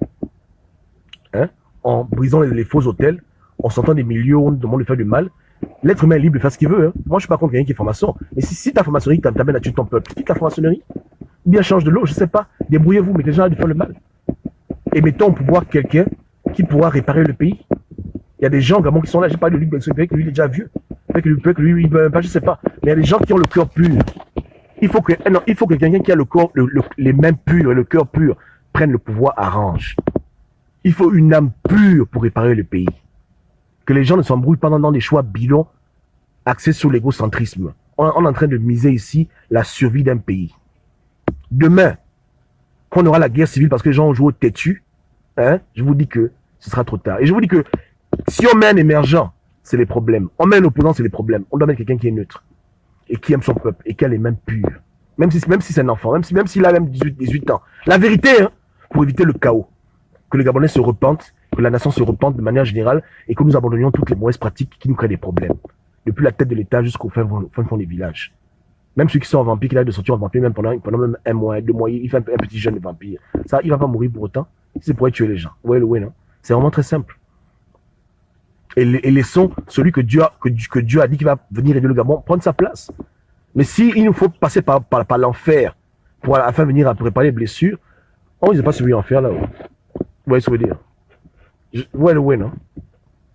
hein, en brisant les faux hôtels, en sortant des milieux où on nous demande de faire du mal. L'être humain est libre de faire ce qu'il veut. Hein. Moi, je suis pas contre quelqu'un qui est franc-maçon. Mais si ta franc-maçonnerie t'amène à tuer ton peuple, quitte la franc-maçonnerie. Ou bien change de l'eau, je sais pas. Débrouillez-vous, mais les gens ont de faire le mal. Et mettons au pouvoir quelqu'un qui pourra réparer le pays. Il y a des gens, Gabon, qui sont là. J'ai pas de lui, lui, il est déjà vieux. Peut-être que lui, il veut pas, je sais pas. Mais il y a des gens qui ont le cœur pur. Il faut que quelqu'un qui a le corps, les mains pures et le cœur pur prenne le pouvoir, arrange. Il faut une âme pure pour réparer le pays. Que les gens ne s'embrouillent pas dans des choix bidons axés sur l'égocentrisme. On est en train de miser ici la survie d'un pays. Demain, quand on aura la guerre civile parce que les gens ont joué au têtu, hein, je vous dis que ce sera trop tard. Et je vous dis que si on met un émergent, c'est les problèmes. On met un opposant, c'est les problèmes. On doit mettre quelqu'un qui est neutre et qui aime son peuple et qui a les mains pures. Même si c'est un enfant, même s'il a même 18 ans. La vérité, hein, pour éviter le chaos. Que les Gabonais se repentent, que la nation se repente de manière générale et que nous abandonnions toutes les mauvaises pratiques qui nous créent des problèmes. Depuis la tête de l'État jusqu'au fin fond des villages. Même ceux qui sont en vampire, qui a de sortir en vampire, même pendant même un mois, 2 mois, il fait un petit jeûne de vampire. Ça, il va pas mourir pour autant. C'est pour tuer les gens. Ouais, non. C'est vraiment très simple. Et laissons celui que Dieu a dit qu'il va venir aider le Gabon prendre sa place. Mais s'il nous faut passer par l'enfer afin de venir à préparer les blessures, on ne sait pas celui en faire là-haut. Vous voyez ce que je veux dire? Ouais, non.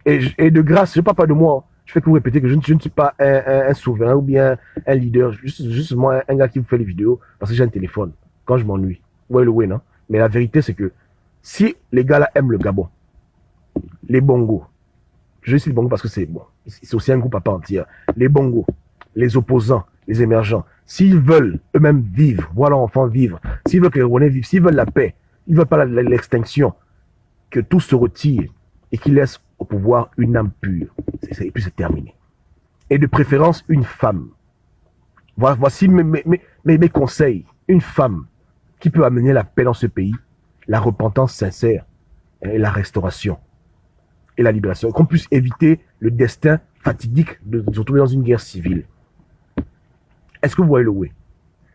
Et de grâce, je ne parle pas de moi. Je fais que vous répéter que je ne suis pas un souverain ou bien un leader. Juste moi, un gars qui vous fait les vidéos parce que j'ai un téléphone quand je m'ennuie. Ouais, non. Mais la vérité, c'est que si les gars là aiment le Gabon, les bongos, je dis les bongos parce que c'est bon, c'est aussi un groupe à part entière. Les bongos, les opposants, les émergents, s'ils veulent eux-mêmes vivre, voir leurs enfants vivre, s'ils veulent que les Rwandais vivent, s'ils veulent la paix, ils ne veulent pas l'extinction, que tout se retire et qu'ils laissent au pouvoir une âme pure. Et puis c'est terminé. Et de préférence, une femme. Voici mes conseils. Une femme qui peut amener la paix dans ce pays, la repentance sincère et la restauration et la libération. Qu'on puisse éviter le destin fatidique de se retrouver dans une guerre civile. Est-ce que vous voyez le way?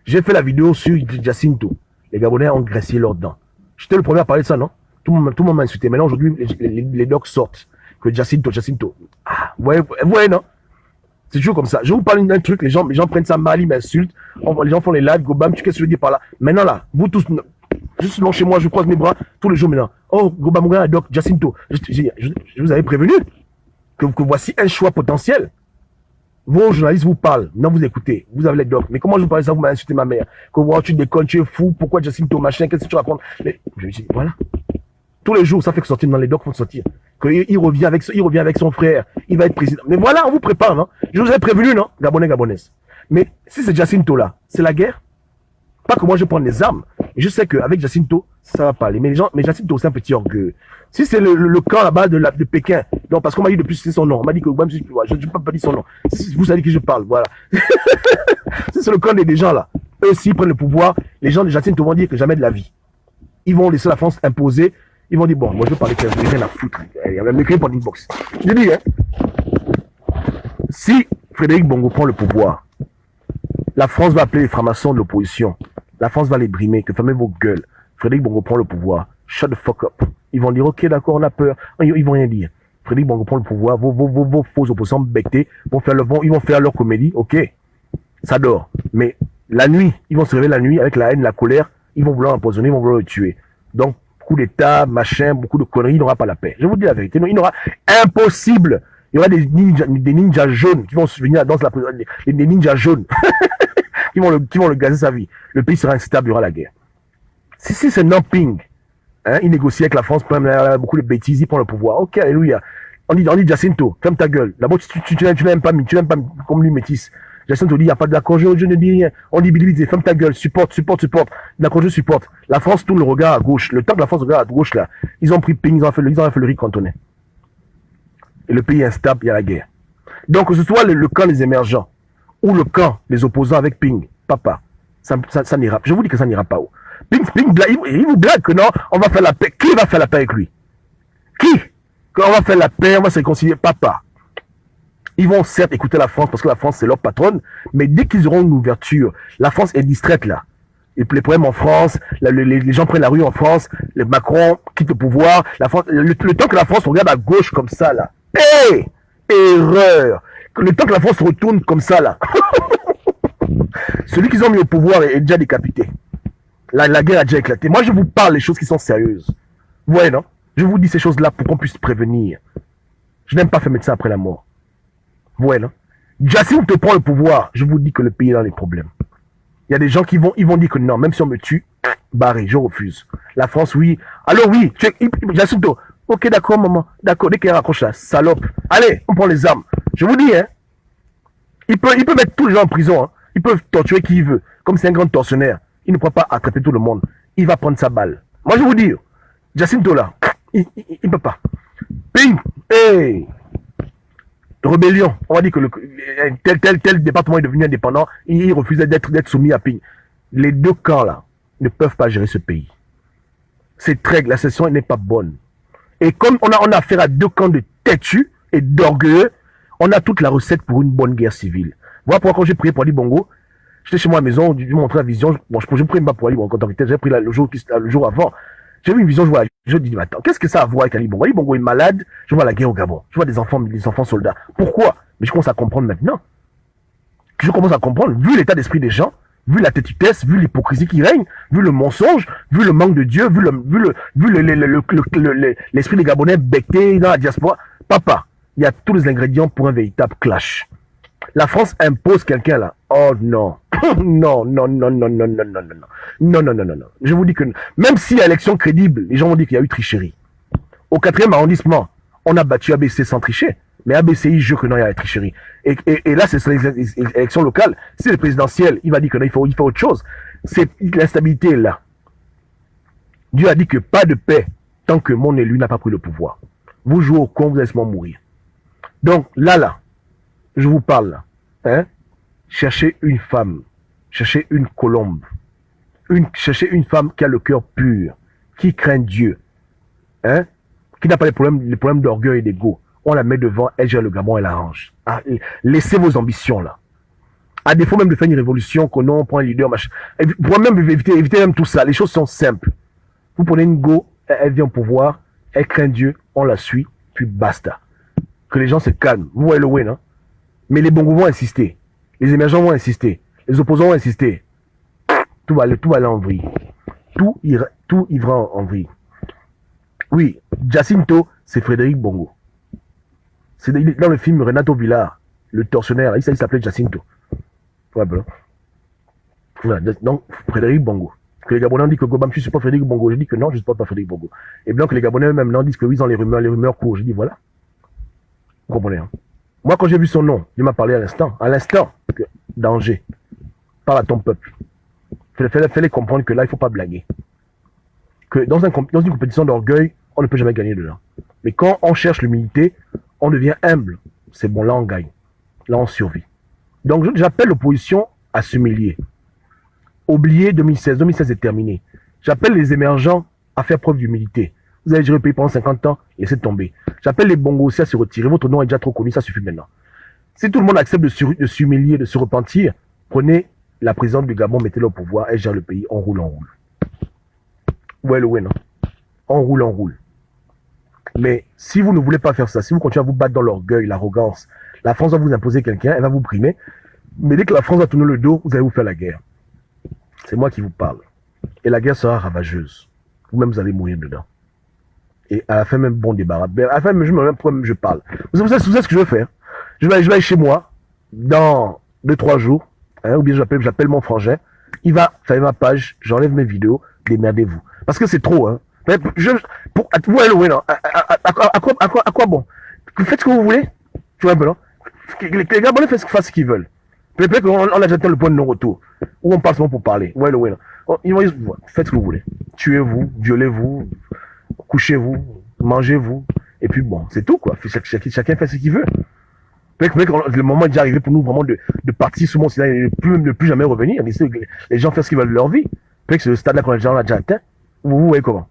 J'ai fait la vidéo sur Jacinto. Les Gabonais ont graissé leurs dents. J'étais le premier à parler de ça, non? Tout le monde m'a insulté. Maintenant, aujourd'hui, les docs sortent. Que Jacinto. Ah, vous voyez, non? C'est toujours comme ça. Je vous parle d'un truc, les gens prennent ça mal, ils m'insultent. Les gens font les lives, Gobam, qu'est-ce que je veux dire par là? Maintenant, là, vous tous, juste chez moi, je croise mes bras tous les jours maintenant. Oh, Gobam, doc, Jacinto. Je vous avais prévenu que voici un choix potentiel. Vos journalistes vous parlent, non vous écoutez, vous avez les docs. Mais comment je vous parle de ça, vous m'avez insulté ma mère? Que wow, tu déconnes, tu es fou, pourquoi Jacinto, machin, qu'est-ce que tu racontes? Mais je me dis, voilà. Tous les jours, ça fait que sortir dans les docs, font sortir. Il revient avec son frère, il va être président. Mais voilà, on vous prépare, non? Je vous ai prévenu, non? Gabonais, Gabonaises. Mais si c'est Jacinto là, c'est la guerre. Pas que moi je prends les armes. Et je sais qu'avec Jacinto, ça va pas aller. Mais Jacinto, c'est un petit orgueil. Si c'est le camp là-bas de Pékin, non, parce qu'on m'a dit depuis c'est son nom. On m'a dit que je ne peux pas dire son nom. Vous savez qui je parle, voilà. Si c'est le camp des gens là, eux s'ils prennent le pouvoir, les gens de Jacinto vont dire que jamais de la vie. Ils vont laisser la France imposer. Ils vont dire, bon, moi je veux parler que je n'ai rien à foutre. Il y a même écrit pour l'inbox. Je dis, hein, si Frédéric Bongo prend le pouvoir, la France va appeler les francs-maçons de l'opposition. La France va les brimer, que fermez vos gueules. Frédéric Bongo prend le pouvoir. Shut the fuck up. Ils vont dire, ok, d'accord, on a peur. Ils vont rien dire. Frédéric Bongo prend le pouvoir. Vos faux opposants bectés ils vont faire leur comédie. Ok, ça dort. Mais la nuit, ils vont se réveiller la nuit avec la haine, la colère. Ils vont vouloir empoisonner, ils vont vouloir le tuer. Donc, beaucoup d'États, machin, beaucoup de conneries, il n'aura pas la paix. Je vous dis la vérité, non, il n'aura impossible. Il y aura des ninjas jaunes qui vont venir à la danse, des ninjas jaunes qui vont le gazer sa vie. Le pays sera instable, il y aura la guerre. Si c'est Namping, hein, il négocie avec la France, beaucoup de bêtises, il prend le pouvoir. Ok, alléluia. On dit Jacinto, ferme ta gueule. D'abord, tu n'aimes pas comme lui métis. Jacinto dit, il n'y a pas d'accord, je ne dis rien. On dit, Billy, ferme ta gueule, supporte. D'accord, je supporte. La France tourne le regard à gauche. Le temps que la France regarde à gauche, là, ils ont pris Ping, ils ont fait le riz cantonais. Et le pays est instable, il y a la guerre. Donc, que ce soit le camp des émergents ou le camp des opposants avec Ping, papa, ça n'ira pas. Je vous dis que ça n'ira pas. Ping, il vous blague que non, on va faire la paix. Qui va faire la paix avec lui? Qui? Quand on va faire la paix, on va se réconcilier, papa. Ils vont certes écouter la France parce que la France c'est leur patronne, mais dès qu'ils auront une ouverture, la France est distraite là. Et puis les problèmes en France, les gens prennent la rue en France, le Macron quitte le pouvoir, la France, le temps que la France regarde à gauche comme ça, là. Hé! Erreur! Le temps que la France se retourne comme ça, là. Celui qu'ils ont mis au pouvoir est déjà décapité. La guerre a déjà éclaté. Moi, je vous parle des choses qui sont sérieuses. Vous voyez, non? Je vous dis ces choses-là pour qu'on puisse prévenir. Je n'aime pas faire médecin après la mort. Vous voyez, non? Jacinto te prend le pouvoir, je vous dis que le pays est dans les problèmes. Il y a des gens qui vont dire que non, même si on me tue, barré, je refuse. La France, oui. Alors oui, Jacinto, ok, d'accord, maman, d'accord, dès qu'elle raccroche la salope, allez, on prend les armes. Je vous dis, hein, il peut mettre tous les gens en prison, hein. Ils peuvent torturer qui il veut. Comme c'est un grand tortionnaire, il ne pourra pas attraper tout le monde. Il va prendre sa balle. Moi, je vous dis, Jacinto là, il ne peut pas. Ping, hey, rébellion. On va dire que tel département est devenu indépendant, il refusait d'être soumis à Ping. Les deux camps là ne peuvent pas gérer ce pays. C'est très, la session n'est pas bonne. Et comme on a affaire à deux camps de têtus et d'orgueilleux, on a toute la recette pour une bonne guerre civile. Voilà pourquoi quand j'ai prié pour Ali Bongo, j'étais chez moi à la maison, je lui montrais la vision. Bon, je ne prie pas pour Ali Bongo, j'ai pris le jour avant. J'ai vu une vision, je dis, mais attends, qu'est-ce que ça a à voir avec Ali Bongo? Ali Bongo est malade, je vois la guerre au Gabon, je vois des enfants soldats. Pourquoi? Mais je commence à comprendre maintenant. Je commence à comprendre, vu l'état d'esprit des gens, vu la têtutesse, vu l'hypocrisie qui règne, vu le mensonge, vu le manque de Dieu, vu l'esprit des Gabonais becté dans la diaspora. Papa, il y a tous les ingrédients pour un véritable clash. La France impose quelqu'un là. Oh non. Non, non, non, non, non, non, non, non, non. Non, non, non, non, non. Je vous dis que même s'il y a élection crédible, les gens vont dire qu'il y a eu tricherie. Au 4e arrondissement, on a battu ABC sans tricher. Mais ABCI jure que non, il y a tricherie. Et là, c'est les élections locales. Si c'est le présidentiel, il va dire que non, il faut autre chose. C'est l'instabilité là. Dieu a dit que pas de paix tant que mon élu n'a pas pris le pouvoir. Vous jouez au con, vous allez seulement mourir. Donc là, je vous parle là. Hein? Cherchez une femme, cherchez une colombe, cherchez une femme qui a le cœur pur, qui craint Dieu, hein? Qui n'a pas les problèmes d'orgueil et d'ego. On la met devant, elle gère le Gabon, elle arrange. Ah, laissez vos ambitions là. À défaut même de faire une révolution, qu'on prend un leader, machin. Pour même éviter même tout ça, les choses sont simples. Vous prenez une go, elle vient au pouvoir, elle craint Dieu, on la suit, puis basta. Que les gens se calment. Vous voyez le win, hein? Mais les bongos vont insister. Les émergents vont insister. Les opposants vont insister. Tout va aller en vrille. Tout ira en vrille. Oui, Jacinto, c'est Frédéric Bongo. C'est dans le film Renato Villar, le tortionnaire. Il s'appelait Jacinto. Voilà. Donc, Frédéric Bongo. Que les Gabonais disent que Gobam, je supporte Frédéric Bongo. Je dis que non, je ne supporte pas Frédéric Bongo. Et bien que les Gabonais eux-mêmes disent que oui, ils ont les rumeurs courent. Je dis voilà. Vous comprenez, hein? Moi, quand j'ai vu son nom, il m'a parlé à l'instant, danger. Parle à ton peuple. Fais-les comprendre que là, il ne faut pas blaguer. Que dans une compétition d'orgueil, on ne peut jamais gagner dedans. Mais quand on cherche l'humilité, on devient humble. C'est bon, là, on gagne. Là, on survit. Donc, j'appelle l'opposition à s'humilier. Oubliez 2016. 2016 est terminé. J'appelle les émergents à faire preuve d'humilité. Vous avez géré le pays pendant 50 ans et c'est tombé. J'appelle les bongos aussi à se retirer. Votre nom est déjà trop connu, ça suffit maintenant. Si tout le monde accepte de s'humilier, de se repentir, prenez la présidente du Gabon, mettez-la au pouvoir, elle gère le pays, on roule, on roule. Ouais, le ouais, non? On roule, on roule. Mais si vous ne voulez pas faire ça, si vous continuez à vous battre dans l'orgueil, l'arrogance, la France va vous imposer quelqu'un, elle va vous primer. Mais dès que la France va tourner le dos, vous allez vous faire la guerre. C'est moi qui vous parle. Et la guerre sera ravageuse. Vous-même, vous allez mourir dedans. Et à la fin, même bon débarras. À la fin, je parle. Vous savez ce que je vais faire? Je vais aller chez moi, dans 2-3 jours, hein, ou bien j'appelle mon frangin, il va faire ma page, j'enlève mes vidéos, démerdez-vous. Parce que c'est trop, hein. À quoi bon? Faites ce que vous voulez. Tu vois un peu, non? Les Gabonais fassent ce qu'ils veulent. Peut-être qu'on a déjà atteint le point de non-retour. Où on passe pour parler. Ouais, non. Faites ce que vous voulez. Tuez-vous, violez-vous, couchez-vous, mangez-vous. Et puis bon, c'est tout, quoi. Chacun fait ce qu'il veut. Peut-être que le moment est déjà arrivé pour nous vraiment de partir sur mon sida et ne plus jamais revenir. Les gens font ce qu'ils veulent de leur vie. Peut-être que ce stade-là qu'on a déjà atteint. Vous voyez comment?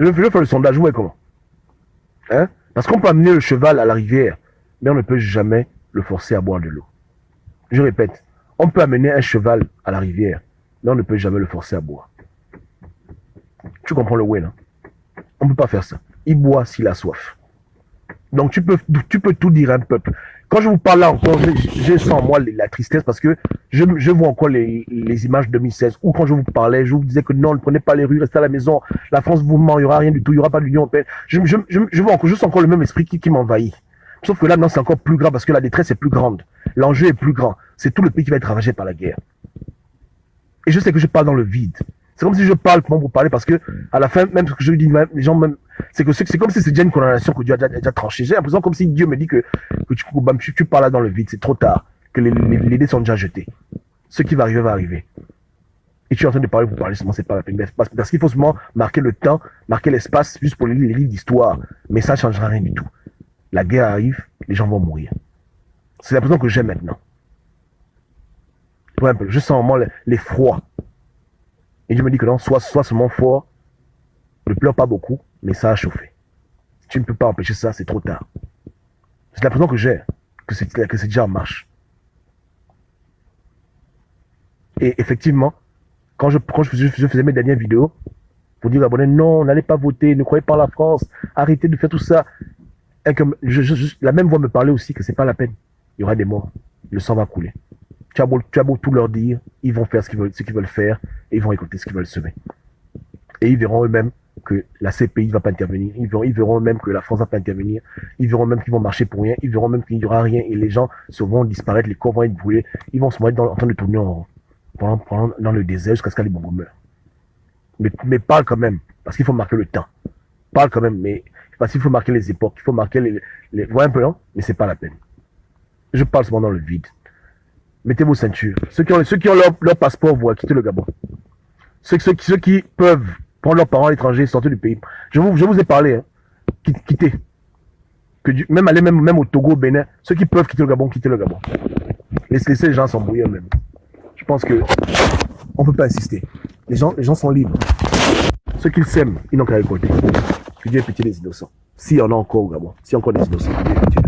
Je vais faire le sondage, vous voyez comment? Hein? Parce qu'on peut amener le cheval à la rivière, mais on ne peut jamais le forcer à boire de l'eau. Je répète, on peut amener un cheval à la rivière, mais on ne peut jamais le forcer à boire. Tu comprends le way, non? On ne peut pas faire ça. Il boit s'il a soif. Donc tu peux tout dire à un peuple. Quand je vous parle là encore, je sens en moi la tristesse parce que je vois encore les images de 2016 où quand je vous parlais, je vous disais que non, ne prenez pas les rues, restez à la maison, la France vous ment, il n'y aura rien du tout, il n'y aura pas d'Union européenne. Je vois encore, juste encore le même esprit qui m'envahit. Sauf que là, non, c'est encore plus grave parce que la détresse est plus grande. L'enjeu est plus grand. C'est tout le pays qui va être ravagé par la guerre. Et je sais que je parle dans le vide. C'est comme si je parle pour vous parler parce que à la fin, même ce que je dis, les gens même, c'est comme si c'est déjà une condamnation que Dieu a déjà tranchée. J'ai l'impression comme si Dieu me dit que tu parles là dans le vide, c'est trop tard, que les dés sont déjà jetés. Ce qui va arriver va arriver. Et tu es en train de parler pour parler seulement, c'est pas la peine. Parce qu'il faut seulement marquer le temps, marquer l'espace, juste pour les livres d'histoire. Mais ça ne changera rien du tout. La guerre arrive, les gens vont mourir. C'est l'impression que j'ai maintenant. Ouais, je sens vraiment l'effroi. Et je me dis que non, sois seulement fort, ne pleure pas beaucoup, mais ça a chauffé. Si tu ne peux pas empêcher ça, c'est trop tard. C'est l'impression que j'ai, que c'est déjà en marche. Et effectivement, quand je faisais mes dernières vidéos, pour dire aux abonnés, non, n'allez pas voter, ne croyez pas en la France, arrêtez de faire tout ça. Et que la même voix me parlait aussi que c'est pas la peine. Il y aura des morts, le sang va couler. Tu as beau tout leur dire, ils vont faire ce qu'ils veulent faire, et ils vont écouter ce qu'ils veulent semer. Et ils verront eux-mêmes que la CPI ne va pas intervenir, ils verront eux-mêmes que la France ne va pas intervenir, ils verront même qu'ils vont marcher pour rien, ils verront même qu'il n'y aura rien, et les gens vont disparaître, les corps vont être brûlés, ils vont se mettre en train de tourner en rond, dans le désert jusqu'à ce que les Bongo meurent. Mais parle quand même, parce qu'il faut marquer le temps. Parle quand même, mais parce qu'il faut marquer les époques, il faut marquer les voix un peu lent, mais c'est pas la peine. Je parle seulement dans le vide. Mettez vos ceintures. Ceux qui ont leur passeport vont quitter le Gabon. Ceux qui peuvent prendre leurs parents à l'étranger, sortir du pays. Je vous ai parlé, hein. Quittez. Même aller même au Togo, au Bénin. Ceux qui peuvent quitter le Gabon, quittez le Gabon. Laissez les gens s'embrouiller eux-mêmes. Je pense que on peut pas insister. Les gens sont libres. Ceux qui s'aiment, ils n'ont qu'à récolter. Que Dieu ait pitié des innocents. S'il y en a encore au Gabon, s'il y a encore des innocents, que Dieu ait pitié.